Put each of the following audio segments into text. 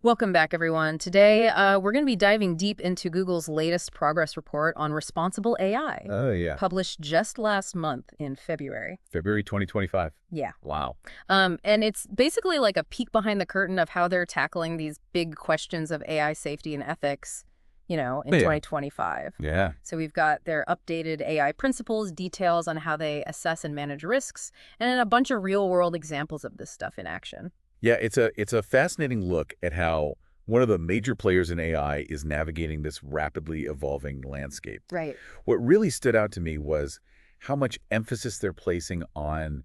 Welcome back, everyone. Today, we're going to be diving deep into Google's latest progress report on responsible AI, Oh, yeah. published just last month in February. February 2025. Yeah. Wow. And it's basically like a peek behind the curtain of how they're tackling these big questions of AI safety and ethics, in Yeah. 2025. Yeah. So we've got their updated AI principles, details on how they assess and manage risks, and a bunch of real-world examples of this stuff in action. Yeah, it's a fascinating look at how one of the major players in AI is navigating this rapidly evolving landscape. Right. What really stood out to me was how much emphasis they're placing on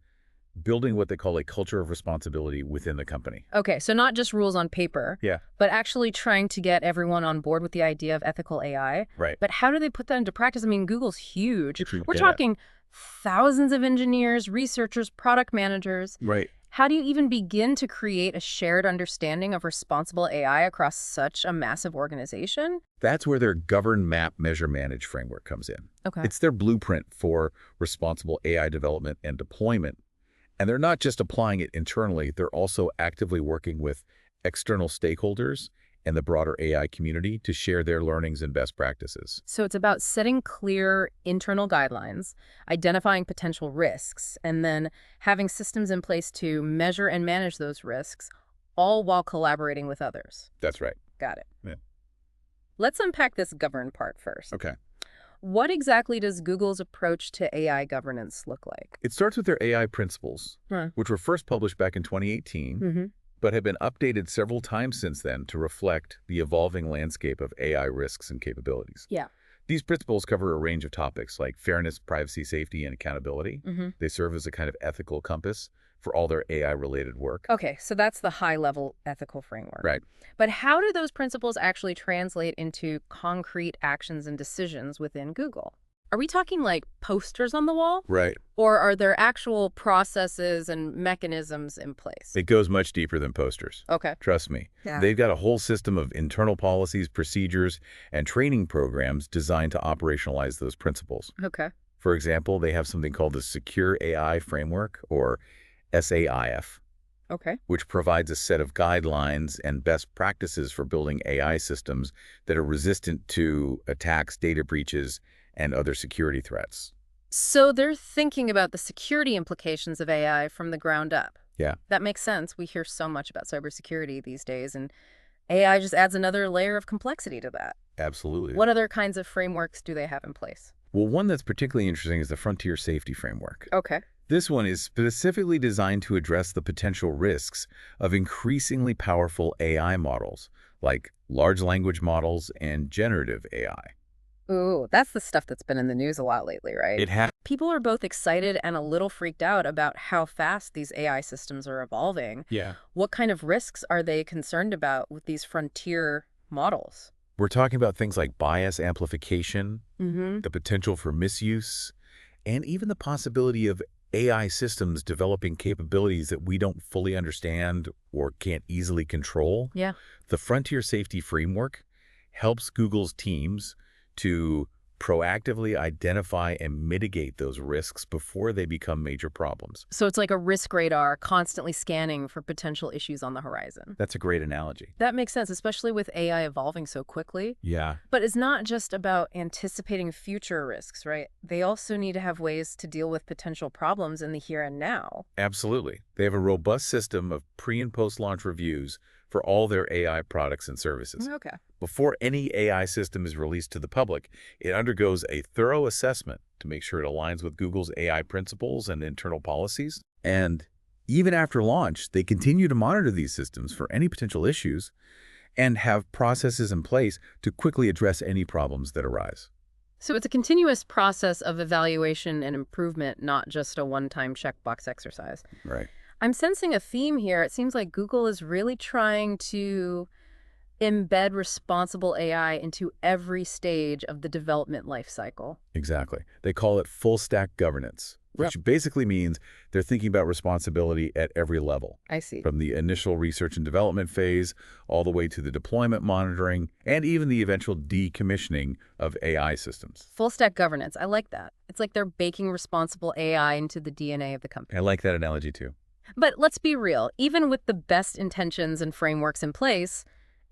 building what they call a culture of responsibility within the company. Okay, so not just rules on paper, Yeah, but actually trying to get everyone on board with the idea of ethical AI. right. But how do they put that into practice? I mean, Google's huge. We're Yeah. talking thousands of engineers, researchers, product managers. Right. How do you even begin to create a shared understanding of responsible AI across such a massive organization? That's where their govern, map, measure, manage framework comes in. Okay. It's their blueprint for responsible AI development and deployment. And they're not just applying it internally, they're also actively working with external stakeholders and the broader AI community to share their learnings and best practices. So it's about setting clear internal guidelines, identifying potential risks, and then having systems in place to measure and manage those risks, all while collaborating with others. That's right. Got it. Yeah. Let's unpack this govern part first. Okay. What exactly does Google's approach to AI governance look like? It starts with their AI principles, Huh. which were first published back in 2018, Mm-hmm. but have been updated several times since then to reflect the evolving landscape of AI risks and capabilities. Yeah. These principles cover a range of topics like fairness, privacy, safety, and accountability. Mm-hmm. They serve as a kind of ethical compass for all their AI-related work. Okay, so that's the high-level ethical framework. Right. But how do those principles actually translate into concrete actions and decisions within Google? Are we talking like posters on the wall? Right. Or are there actual processes and mechanisms in place? It goes much deeper than posters. Okay. Trust me. Yeah. They've got a whole system of internal policies, procedures, and training programs designed to operationalize those principles. Okay. For example, they have something called the Secure AI Framework, or SAIF, Okay. which provides a set of guidelines and best practices for building AI systems that are resistant to attacks, data breaches, and other security threats. So they're thinking about the security implications of AI from the ground up. Yeah. That makes sense. We hear so much about cybersecurity these days, and AI just adds another layer of complexity to that. Absolutely. What other kinds of frameworks do they have in place? Well, one that's particularly interesting is the Frontier Safety Framework. Okay. This one is specifically designed to address the potential risks of increasingly powerful AI models, like large language models and generative AI. Ooh, that's the stuff that's been in the news a lot lately, right? It has People are both excited and a little freaked out about how fast these AI systems are evolving. Yeah. What kind of risks are they concerned about with these frontier models? We're talking about things like bias amplification, Mm-hmm. the potential for misuse, and even the possibility of AI systems developing capabilities that we don't fully understand or can't easily control. Yeah. The Frontier Safety Framework helps Google's teams to proactively identify and mitigate those risks before they become major problems. So it's like a risk radar constantly scanning for potential issues on the horizon. That's a great analogy. That makes sense, especially with AI evolving so quickly. Yeah. But it's not just about anticipating future risks, right? They also need to have ways to deal with potential problems in the here and now. Absolutely. They have a robust system of pre- and post-launch reviews for all their AI products and services. Okay. Before any AI system is released to the public, it undergoes a thorough assessment to make sure it aligns with Google's AI principles and internal policies. And even after launch, they continue to monitor these systems for any potential issues and have processes in place to quickly address any problems that arise. So it's a continuous process of evaluation and improvement, not just a one-time checkbox exercise. Right. I'm sensing a theme here. It seems like Google is really trying to embed responsible AI into every stage of the development life cycle. Exactly. They call it full stack governance, which basically means they're thinking about responsibility at every level, I see. from the initial research and development phase all the way to the deployment monitoring and even the eventual decommissioning of AI systems. Full stack governance. I like that. It's like they're baking responsible AI into the DNA of the company. I like that analogy too. But let's be real. Even with the best intentions and frameworks in place,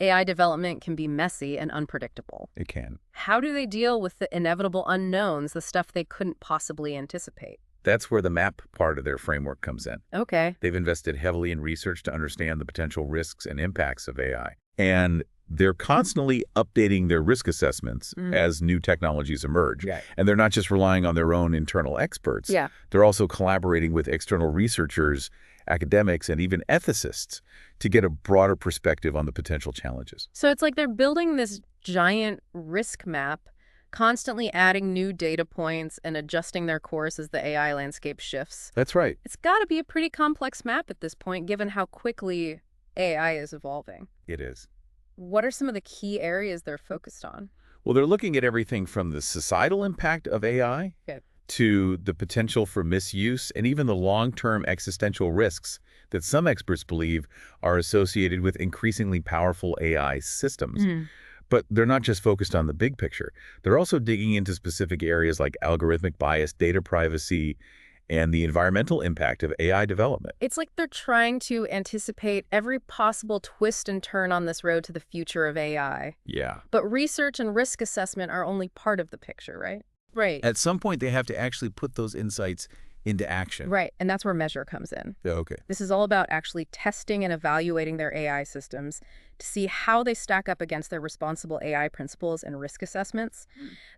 AI development can be messy and unpredictable. It can. How do they deal with the inevitable unknowns, the stuff they couldn't possibly anticipate? That's where the map part of their framework comes in. Okay. They've invested heavily in research to understand the potential risks and impacts of AI. And they're constantly updating their risk assessments as new technologies emerge. Yeah. And they're not just relying on their own internal experts. Yeah. They're also collaborating with external researchers, academics, and even ethicists to get a broader perspective on the potential challenges. So it's like they're building this giant risk map, constantly adding new data points and adjusting their course as the AI landscape shifts. That's right. It's got to be a pretty complex map at this point, given how quickly AI is evolving. It is. What are some of the key areas they're focused on? Well, they're looking at everything from the societal impact of AI to the potential for misuse and even the long-term existential risks that some experts believe are associated with increasingly powerful AI systems. But they're not just focused on the big picture. They're also digging into specific areas like algorithmic bias, data privacy, and the environmental impact of AI development. It's like they're trying to anticipate every possible twist and turn on this road to the future of AI. Yeah. But research and risk assessment are only part of the picture, right? Right. At some point, they have to actually put those insights into action. Right, and that's where measure comes in. Yeah, okay. This is all about actually testing and evaluating their AI systems to see how they stack up against their responsible AI principles and risk assessments.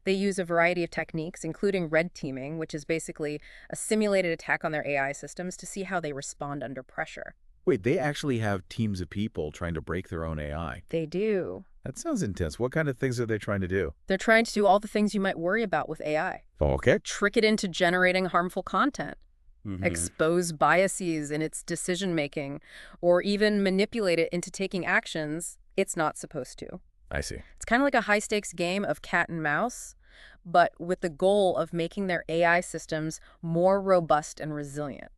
They use a variety of techniques, including red teaming, which is basically a simulated attack on their AI systems to see how they respond under pressure. Wait, they actually have teams of people trying to break their own AI. They do. That sounds intense. What kind of things are they trying to do? They're trying to do all the things you might worry about with AI. Okay. Trick it into generating harmful content. Expose biases in its decision-making, or even manipulate it into taking actions it's not supposed to. I see. It's kind of like a high-stakes game of cat and mouse, but with the goal of making their AI systems more robust and resilient.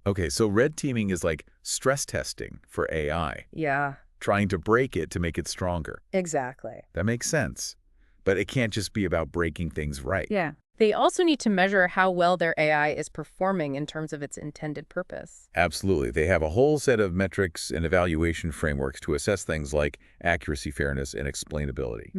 Okay, so red teaming is like stress testing for AI, Yeah, trying to break it to make it stronger. exactly. That makes sense. But it can't just be about breaking things right. Yeah. They also need to measure how well their AI is performing in terms of its intended purpose. Absolutely. They have a whole set of metrics and evaluation frameworks to assess things like accuracy, fairness, and explainability.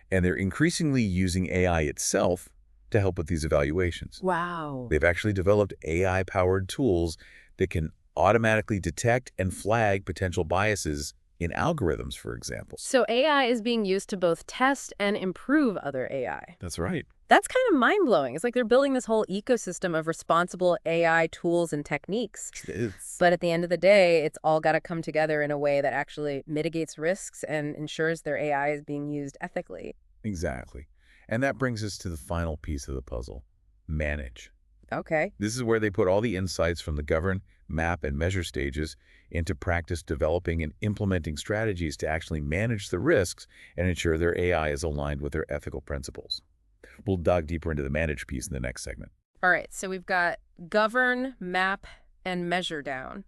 And they're increasingly using AI itself to help with these evaluations. Wow. They've actually developed AI-powered tools that can automatically detect and flag potential biases in algorithms, for example. So AI is being used to both test and improve other AI. That's right. That's kind of mind-blowing. It's like they're building this whole ecosystem of responsible AI tools and techniques. But at the end of the day, it's all got to come together in a way that actually mitigates risks and ensures their AI is being used ethically. Exactly. And that brings us to the final piece of the puzzle, manage. Okay. This is where they put all the insights from the govern, map, and measure stages into practice developing and implementing strategies to actually manage the risks and ensure their AI is aligned with their ethical principles. We'll dive deeper into the manage piece in the next segment. All right, so we've got govern, map, and measure down.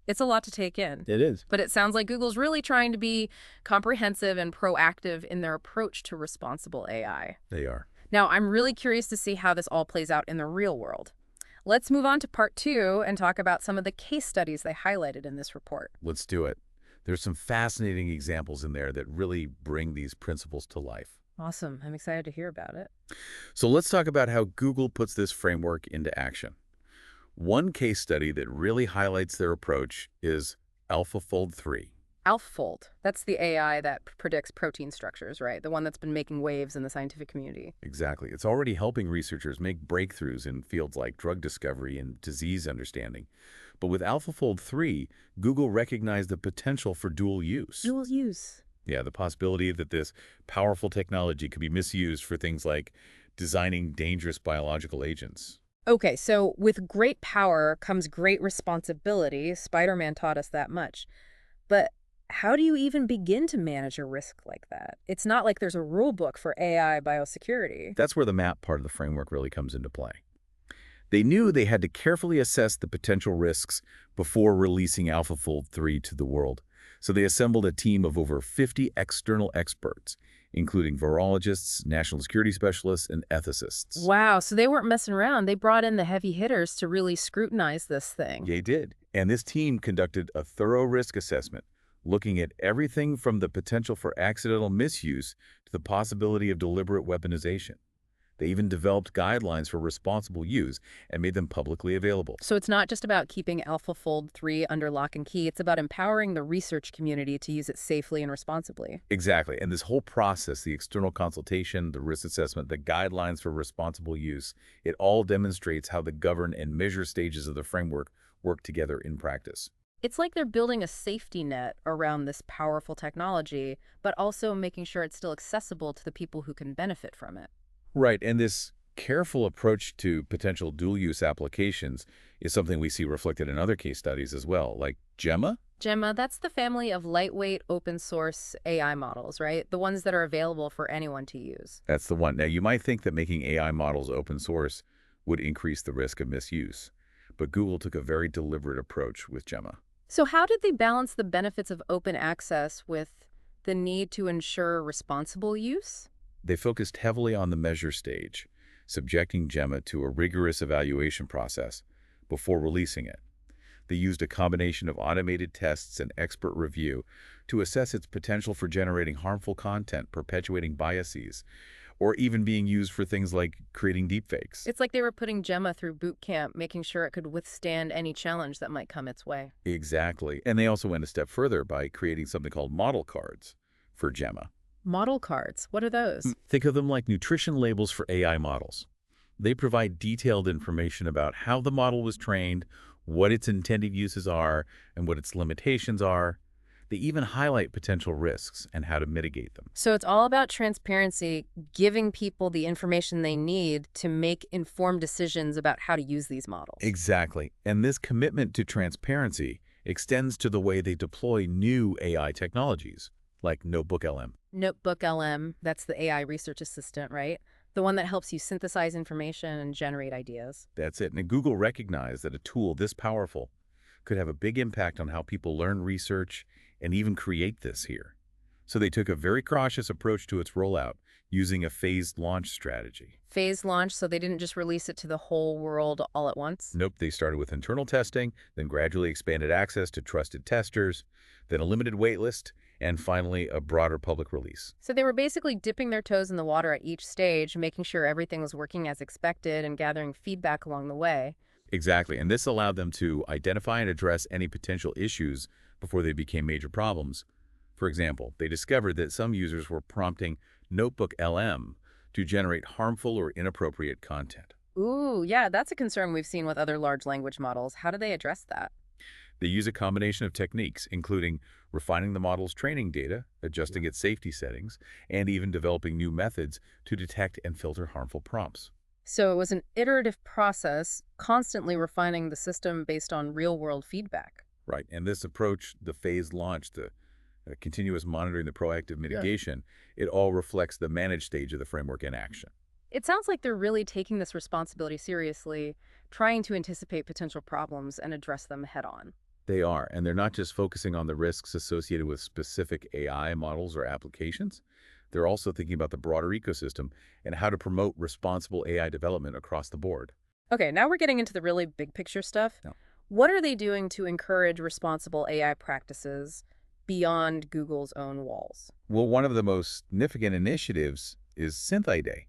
It's a lot to take in. It is. But it sounds like Google's really trying to be comprehensive and proactive in their approach to responsible AI. They are. Now, I'm really curious to see how this all plays out in the real world. Let's move on to part 2 and talk about some of the case studies they highlighted in this report. Let's do it. There's some fascinating examples in there that really bring these principles to life. Awesome. I'm excited to hear about it. So let's talk about how Google puts this framework into action. One case study that really highlights their approach is AlphaFold 3. AlphaFold, that's the AI that predicts protein structures, right? The one that's been making waves in the scientific community. Exactly. It's already helping researchers make breakthroughs in fields like drug discovery and disease understanding. But with AlphaFold 3, Google recognized the potential for dual use. Dual use. Yeah, the possibility that this powerful technology could be misused for things like designing dangerous biological agents. Okay, so with great power comes great responsibility. Spider-Man taught us that much. But how do you even begin to manage a risk like that? It's not like there's a rule book for AI biosecurity. That's where the map part of the framework really comes into play. They knew they had to carefully assess the potential risks before releasing AlphaFold 3 to the world. So they assembled a team of over 50 external experts, including virologists, national security specialists, and ethicists. Wow, so they weren't messing around. They brought in the heavy hitters to really scrutinize this thing. They did. And this team conducted a thorough risk assessment, looking at everything from the potential for accidental misuse to the possibility of deliberate weaponization. They even developed guidelines for responsible use and made them publicly available. So it's not just about keeping AlphaFold 3 under lock and key, it's about empowering the research community to use it safely and responsibly. Exactly. And this whole process, the external consultation, the risk assessment, the guidelines for responsible use, it all demonstrates how the govern and measure stages of the framework work together in practice. It's like they're building a safety net around this powerful technology, but also making sure it's still accessible to the people who can benefit from it. Right. And this careful approach to potential dual-use applications is something we see reflected in other case studies as well, like Gemma. Gemma, that's the family of lightweight open source AI models, right? The ones that are available for anyone to use. That's the one. Now, you might think that making AI models open source would increase the risk of misuse, but Google took a very deliberate approach with Gemma. So how did they balance the benefits of open access with the need to ensure responsible use? They focused heavily on the measure stage, subjecting Gemma to a rigorous evaluation process before releasing it. They used a combination of automated tests and expert review to assess its potential for generating harmful content, perpetuating biases, or even being used for things like creating deepfakes. It's like they were putting Gemma through boot camp, making sure it could withstand any challenge that might come its way. Exactly. And they also went a step further by creating something called model cards for Gemma. Model cards, what are those? Think of them like nutrition labels for AI models. They provide detailed information about how the model was trained, what its intended uses are, and what its limitations are. They even highlight potential risks and how to mitigate them. So it's all about transparency, giving people the information they need to make informed decisions about how to use these models. Exactly. And this commitment to transparency extends to the way they deploy new AI technologies, like NotebookLM. NotebookLM, that's the AI research assistant, right? The one that helps you synthesize information and generate ideas. That's it. And Google recognized that a tool this powerful could have a big impact on how people learn, research, and even create this here. So they took a very cautious approach to its rollout, using a phased launch strategy. Phased launch, so they didn't just release it to the whole world all at once? Nope, they started with internal testing, then gradually expanded access to trusted testers, then a limited waitlist, and finally a broader public release. So they were basically dipping their toes in the water at each stage, making sure everything was working as expected and gathering feedback along the way. Exactly, and this allowed them to identify and address any potential issues before they became major problems. For example, they discovered that some users were prompting NotebookLM to generate harmful or inappropriate content. Ooh, yeah, that's a concern we've seen with other large language models. How do they address that? They use a combination of techniques, including refining the model's training data, adjusting its safety settings, and even developing new methods to detect and filter harmful prompts. So it was an iterative process, constantly refining the system based on real-world feedback. Right, and this approach, the phased launch, the continuous monitoring, the proactive mitigation, it all reflects the managed stage of the framework in action. It sounds like they're really taking this responsibility seriously, trying to anticipate potential problems and address them head-on. They are, and they're not just focusing on the risks associated with specific AI models or applications. They're also thinking about the broader ecosystem and how to promote responsible AI development across the board. Okay, now we're getting into the really big picture stuff. No. What are they doing to encourage responsible AI practices beyond Google's own walls? Well, one of the most significant initiatives is SynthID,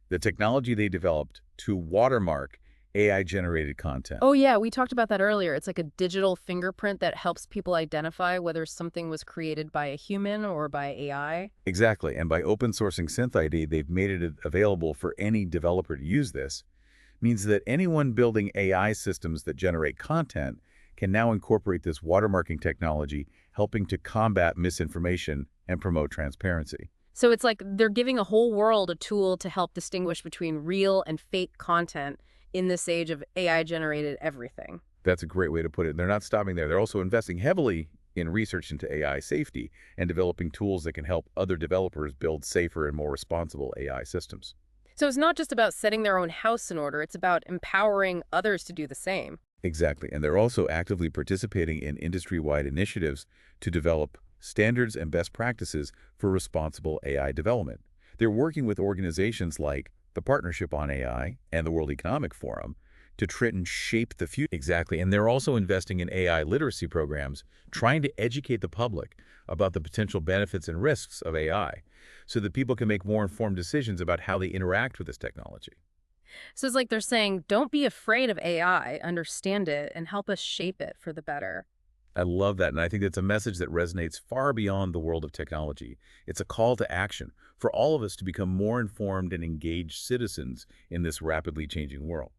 the technology they developed to watermark AI-generated content. Oh yeah, we talked about that earlier. It's like a digital fingerprint that helps people identify whether something was created by a human or by AI. Exactly, and by open sourcing SynthID, they've made it available for any developer to use this. Means that anyone building AI systems that generate content can now incorporate this watermarking technology, helping to combat misinformation and promote transparency. So it's like they're giving a whole world a tool to help distinguish between real and fake content in this age of AI-generated everything. That's a great way to put it. They're not stopping there. They're also investing heavily in research into AI safety and developing tools that can help other developers build safer and more responsible AI systems. So it's not just about setting their own house in order, it's about empowering others to do the same. Exactly. And they're also actively participating in industry-wide initiatives to develop standards and best practices for responsible AI development. They're working with organizations like the Partnership on AI and the World Economic Forum to try and shape the future. Exactly. And they're also investing in AI literacy programs, trying to educate the public about the potential benefits and risks of AI so that people can make more informed decisions about how they interact with this technology. So it's like they're saying, don't be afraid of AI, understand it, and help us shape it for the better. I love that, and I think it's a message that resonates far beyond the world of technology. It's a call to action for all of us to become more informed and engaged citizens in this rapidly changing world.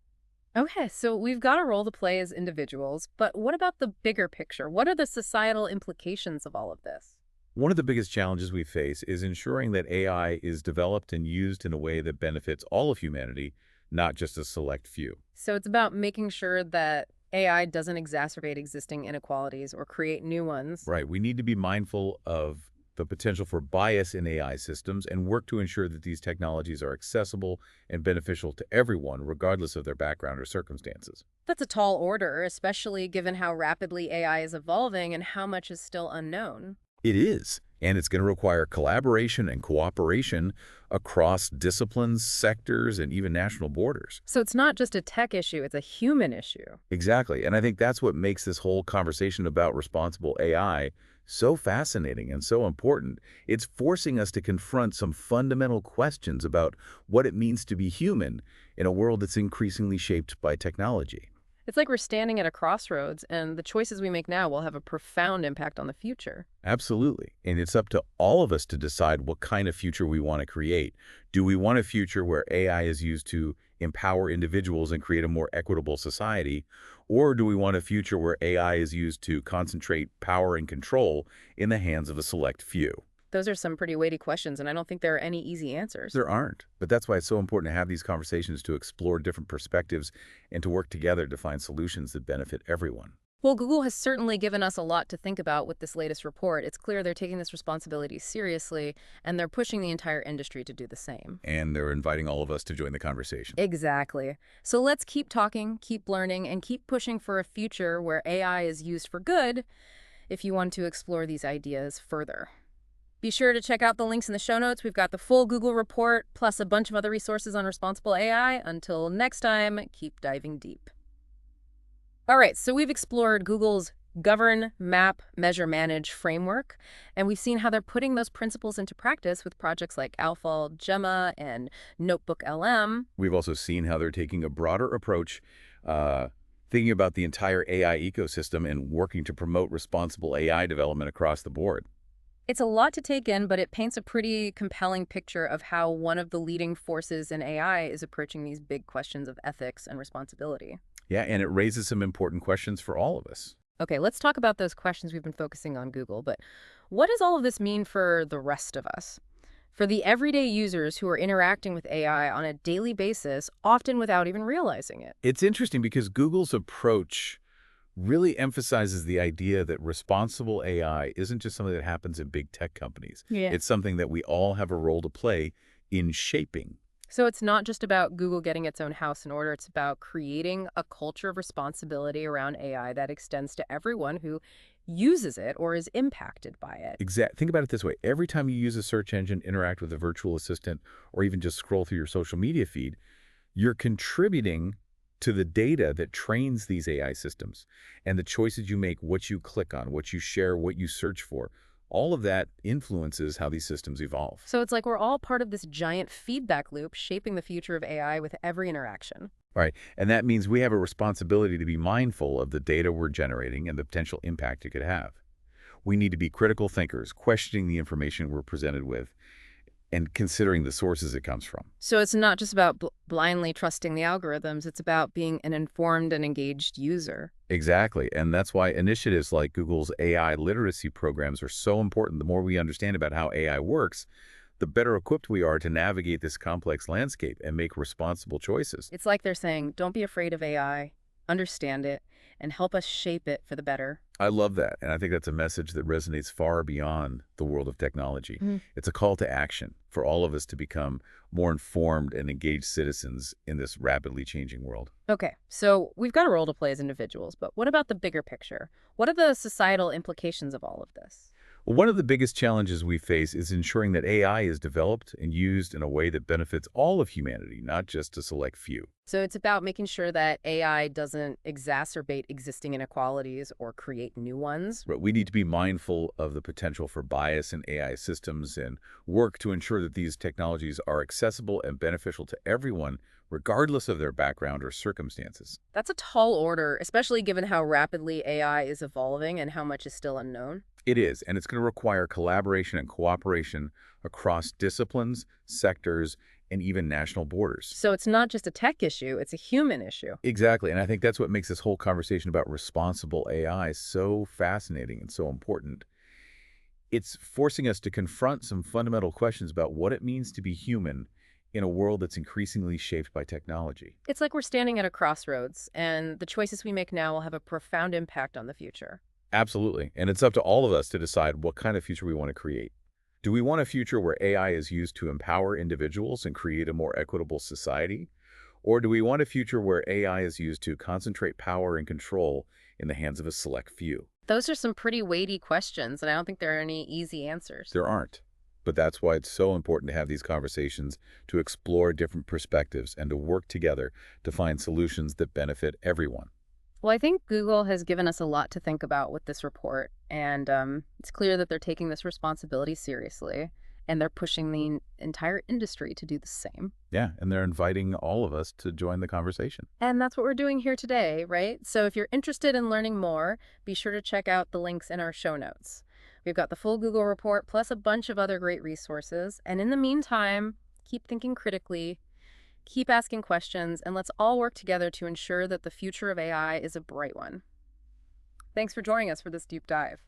Okay, so we've got a role to play as individuals, but what about the bigger picture? What are the societal implications of all of this? One of the biggest challenges we face is ensuring that AI is developed and used in a way that benefits all of humanity, not just a select few. So it's about making sure that AI doesn't exacerbate existing inequalities or create new ones. Right. We need to be mindful of the potential for bias in AI systems and work to ensure that these technologies are accessible and beneficial to everyone, regardless of their background or circumstances. That's a tall order, especially given how rapidly AI is evolving and how much is still unknown. It is, and it's going to require collaboration and cooperation across disciplines, sectors, and even national borders. So it's not just a tech issue, it's a human issue. Exactly, and I think that's what makes this whole conversation about responsible AI so fascinating and so important. It's forcing us to confront some fundamental questions about what it means to be human in a world that's increasingly shaped by technology. It's like we're standing at a crossroads, and the choices we make now will have a profound impact on the future. Absolutely. And it's up to all of us to decide what kind of future we want to create. Do we want a future where AI is used to empower individuals and create a more equitable society? Or do we want a future where AI is used to concentrate power and control in the hands of a select few? Those are some pretty weighty questions, and I don't think there are any easy answers. There aren't. But that's why it's so important to have these conversations to explore different perspectives and to work together to find solutions that benefit everyone. Well, Google has certainly given us a lot to think about with this latest report. It's clear they're taking this responsibility seriously, and they're pushing the entire industry to do the same. And they're inviting all of us to join the conversation. Exactly. So let's keep talking, keep learning, and keep pushing for a future where AI is used for good if you want to explore these ideas further. Be sure to check out the links in the show notes. We've got the full Google report, plus a bunch of other resources on responsible AI. Until next time, keep diving deep. All right, so we've explored Google's Govern, Map, Measure, Manage framework, and we've seen how they're putting those principles into practice with projects like Alpha, Gemma, and Notebook LM. We've also seen how they're taking a broader approach, thinking about the entire AI ecosystem and working to promote responsible AI development across the board. It's a lot to take in, but it paints a pretty compelling picture of how one of the leading forces in AI is approaching these big questions of ethics and responsibility. Yeah, and it raises some important questions for all of us. Okay, let's talk about those questions. We've been focusing on Google, but what does all of this mean for the rest of us? For the everyday users who are interacting with AI on a daily basis, often without even realizing it. It's interesting because Google's approach really emphasizes the idea that responsible AI isn't just something that happens in big tech companies. Yeah. It's something that we all have a role to play in shaping. So it's not just about Google getting its own house in order. It's about creating a culture of responsibility around AI that extends to everyone who uses it or is impacted by it. Think about it this way. Every time you use a search engine, interact with a virtual assistant, or even just scroll through your social media feed, you're contributing to the data that trains these AI systems. And the choices you make, what you click on, what you share, what you search for, all of that influences how these systems evolve. So it's like we're all part of this giant feedback loop shaping the future of AI with every interaction. Right. And that means we have a responsibility to be mindful of the data we're generating and the potential impact it could have. We need to be critical thinkers, questioning the information we're presented with and considering the sources it comes from. So it's not just about blindly trusting the algorithms. It's about being an informed and engaged user. Exactly. And that's why initiatives like Google's AI literacy programs are so important. The more we understand about how AI works, the better equipped we are to navigate this complex landscape and make responsible choices. It's like they're saying, don't be afraid of AI, understand it, and help us shape it for the better. I love that. And I think that's a message that resonates far beyond the world of technology. Mhm. It's a call to action for all of us to become more informed and engaged citizens in this rapidly changing world. Okay, so we've got a role to play as individuals, but what about the bigger picture? What are the societal implications of all of this? One of the biggest challenges we face is ensuring that AI is developed and used in a way that benefits all of humanity, not just a select few. So it's about making sure that AI doesn't exacerbate existing inequalities or create new ones. But we need to be mindful of the potential for bias in AI systems and work to ensure that these technologies are accessible and beneficial to everyone, regardless of their background or circumstances. That's a tall order, especially given how rapidly AI is evolving and how much is still unknown. It is, and it's going to require collaboration and cooperation across disciplines, sectors, and even national borders. So it's not just a tech issue, it's a human issue. Exactly, and I think that's what makes this whole conversation about responsible AI so fascinating and so important. It's forcing us to confront some fundamental questions about what it means to be human in a world that's increasingly shaped by technology. It's like we're standing at a crossroads, and the choices we make now will have a profound impact on the future. Absolutely, and it's up to all of us to decide what kind of future we want to create. Do we want a future where AI is used to empower individuals and create a more equitable society? Or do we want a future where AI is used to concentrate power and control in the hands of a select few? Those are some pretty weighty questions, and I don't think there are any easy answers. There aren't. But that's why it's so important to have these conversations, to explore different perspectives, and to work together to find solutions that benefit everyone. Well, I think Google has given us a lot to think about with this report, and it's clear that they're taking this responsibility seriously, and they're pushing the entire industry to do the same. Yeah, and they're inviting all of us to join the conversation. And that's what we're doing here today, right? So if you're interested in learning more, be sure to check out the links in our show notes. We've got the full Google report plus a bunch of other great resources. And in the meantime, keep thinking critically, keep asking questions, and let's all work together to ensure that the future of AI is a bright one. Thanks for joining us for this deep dive.